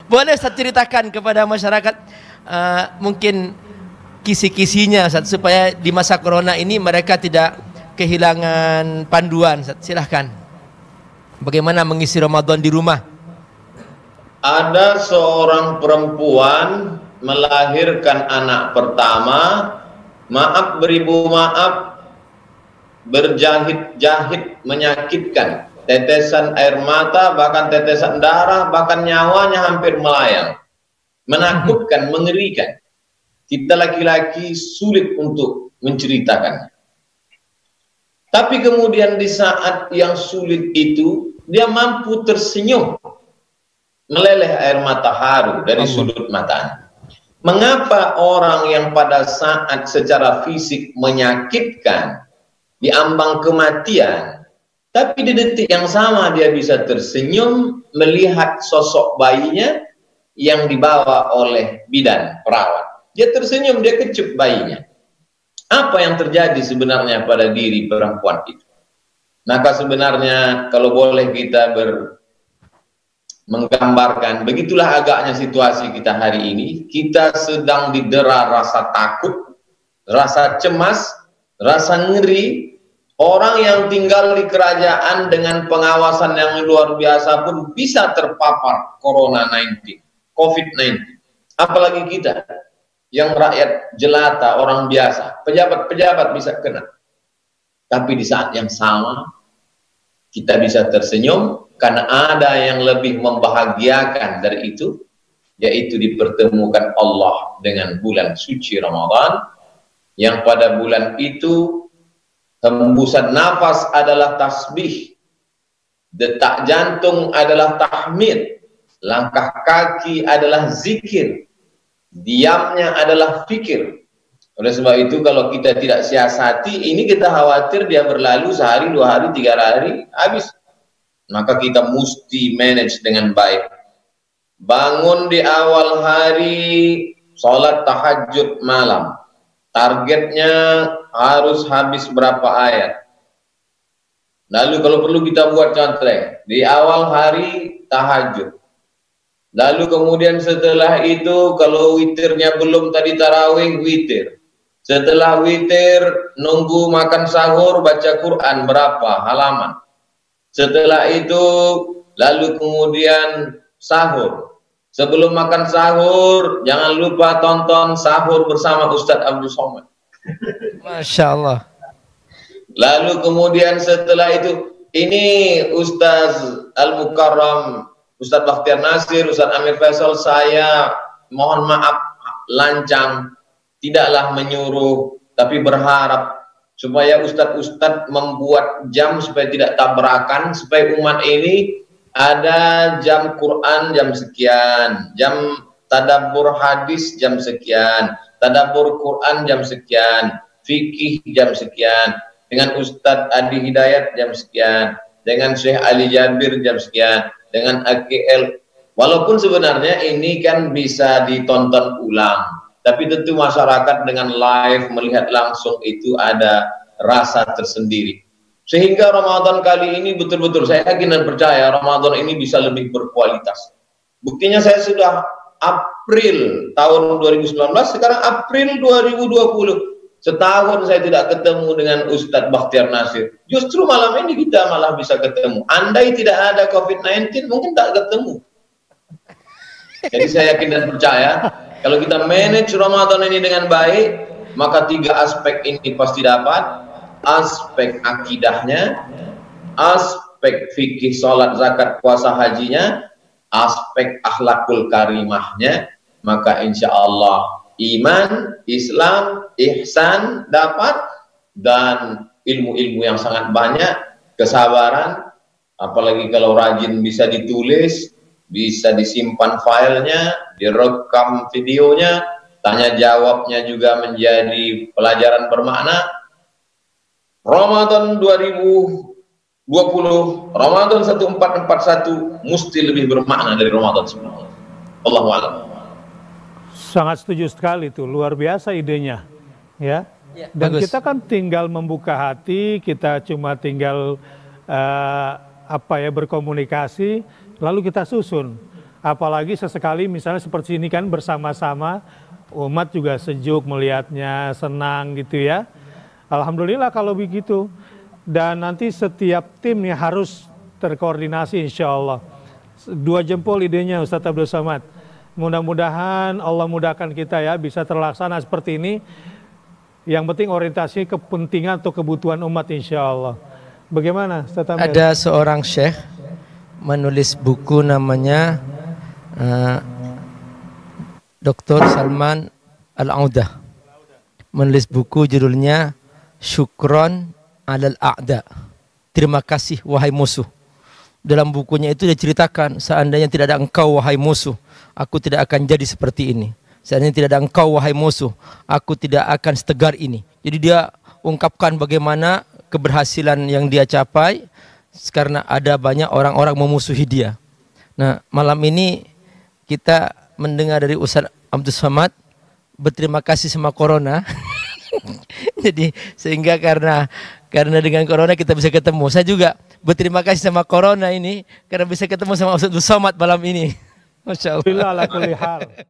Boleh Ustaz ceritakan kepada masyarakat mungkin kisi-kisinya Ustaz, supaya di masa corona ini mereka tidak kehilangan panduan Ustaz. Silahkan. Bagaimana mengisi Ramadan di rumah? Ada seorang perempuan melahirkan anak pertama, maaf beribu maaf, berjahit-jahit menyakitkan, tetesan air mata, bahkan tetesan darah, bahkan nyawanya hampir melayang, menakutkan, mengerikan. Kita laki-laki sulit untuk menceritakan. Tapi kemudian di saat yang sulit itu, dia mampu tersenyum, meleleh air mata haru dari sudut matanya. Mengapa orang yang pada saat secara fisik menyakitkan, diambang kematian, tapi di detik yang sama dia bisa tersenyum melihat sosok bayinya yang dibawa oleh bidan, perawat. Dia tersenyum, dia kecup bayinya. Apa yang terjadi sebenarnya pada diri perempuan itu? Maka sebenarnya kalau boleh kita menggambarkan, begitulah agaknya situasi kita hari ini. Kita sedang didera rasa takut, rasa cemas, rasa ngeri. Orang yang tinggal di kerajaan dengan pengawasan yang luar biasa pun bisa terpapar COVID-19. Apalagi kita yang rakyat jelata, orang biasa, pejabat-pejabat bisa kena. Tapi di saat yang sama kita bisa tersenyum karena ada yang lebih membahagiakan dari itu, yaitu dipertemukan Allah dengan bulan suci Ramadan, yang pada bulan itu hembusan nafas adalah tasbih, detak jantung adalah tahmid, langkah kaki adalah zikir, diamnya adalah fikir. Oleh sebab itu kalau kita tidak siasati, ini kita khawatir dia berlalu sehari, 2 hari, 3 hari, habis. Maka kita mesti manage dengan baik. Bangun di awal hari, sholat tahajud malam. Targetnya harus habis berapa ayat. Lalu kalau perlu kita buat contreng. Di awal hari tahajud. Lalu kemudian setelah itu kalau witirnya belum tadi tarawih, witir. Setelah witir nunggu makan sahur, baca Quran berapa halaman. Setelah itu lalu kemudian sahur. Sebelum makan sahur jangan lupa tonton sahur bersama Ustadz Abdul Somad. Masya Allah. Lalu kemudian setelah itu ini Ustadz Al-Mukarram, Ustadz Bakhtiar Nasir, Ustadz Amir Faisal, saya mohon maaf lancang, tidaklah menyuruh, tapi berharap supaya ustadz-ustadz membuat jam supaya tidak tabrakan, supaya umat ini ada jam Quran jam sekian, jam tadabbur hadis jam sekian, tadabbur Quran jam sekian, fikih jam sekian, dengan Ustadz Adi Hidayat jam sekian, dengan Syekh Ali Jabir jam sekian, dengan AKL. Walaupun sebenarnya ini kan bisa ditonton ulang, tapi tentu masyarakat dengan live melihat langsung itu ada rasa tersendiri. Sehingga Ramadan kali ini betul-betul saya yakin dan percaya Ramadan ini bisa lebih berkualitas. Buktinya saya sudah April tahun 2019, sekarang April 2020. Setahun saya tidak ketemu dengan Ustadz Bakhtiar Nasir. Justru malam ini kita malah bisa ketemu. Andai tidak ada COVID-19 mungkin tak ketemu. Jadi saya yakin dan percaya kalau kita manage Ramadan ini dengan baik, maka 3 aspek ini pasti dapat. Aspek akidahnya, aspek fikih, sholat, zakat, puasa, hajinya, aspek akhlakul karimahnya, maka insya Allah iman, Islam, ihsan dapat, dan ilmu-ilmu yang sangat banyak, kesabaran, apalagi kalau rajin bisa ditulis, bisa disimpan filenya, direkam videonya, tanya jawabnya juga menjadi pelajaran bermakna. Ramadan 2020, Ramadan 1441 mesti lebih bermakna dari Ramadan sebelumnya. Allahu a'lam. Sangat setuju sekali tuh, luar biasa idenya, ya. Dan bagus. Kita kan tinggal membuka hati, kita cuma tinggal berkomunikasi, lalu kita susun. Apalagi sesekali misalnya seperti ini kan bersama-sama, umat juga sejuk melihatnya, senang gitu ya. Alhamdulillah kalau begitu. Dan nanti setiap timnya harus terkoordinasi insya Allah. 2 jempol idenya Ustadz Abdul Somad. Mudah-mudahan Allah mudahkan kita ya bisa terlaksana seperti ini. Yang penting orientasi kepentingan atau kebutuhan umat insya Allah. Bagaimana Ustadz Amir? Ada seorang syekh menulis buku namanya Dr. Salman Al-Audah. Menulis buku judulnya Syukron alal a'da. Terima kasih wahai musuh. Dalam bukunya itu dia ceritakan, seandainya tidak ada engkau wahai musuh, aku tidak akan jadi seperti ini. Seandainya tidak ada engkau wahai musuh, aku tidak akan setegar ini. Jadi dia ungkapkan bagaimana keberhasilan yang dia capai karena ada banyak orang-orang memusuhi dia. Nah, malam ini kita mendengar dari Ustaz Abdul Somad berterima kasih sama corona. Jadi sehingga karena dengan corona kita bisa ketemu. Saya juga berterima kasih sama corona ini karena bisa ketemu sama Ustaz Abdul Somad malam ini. Masya Allah.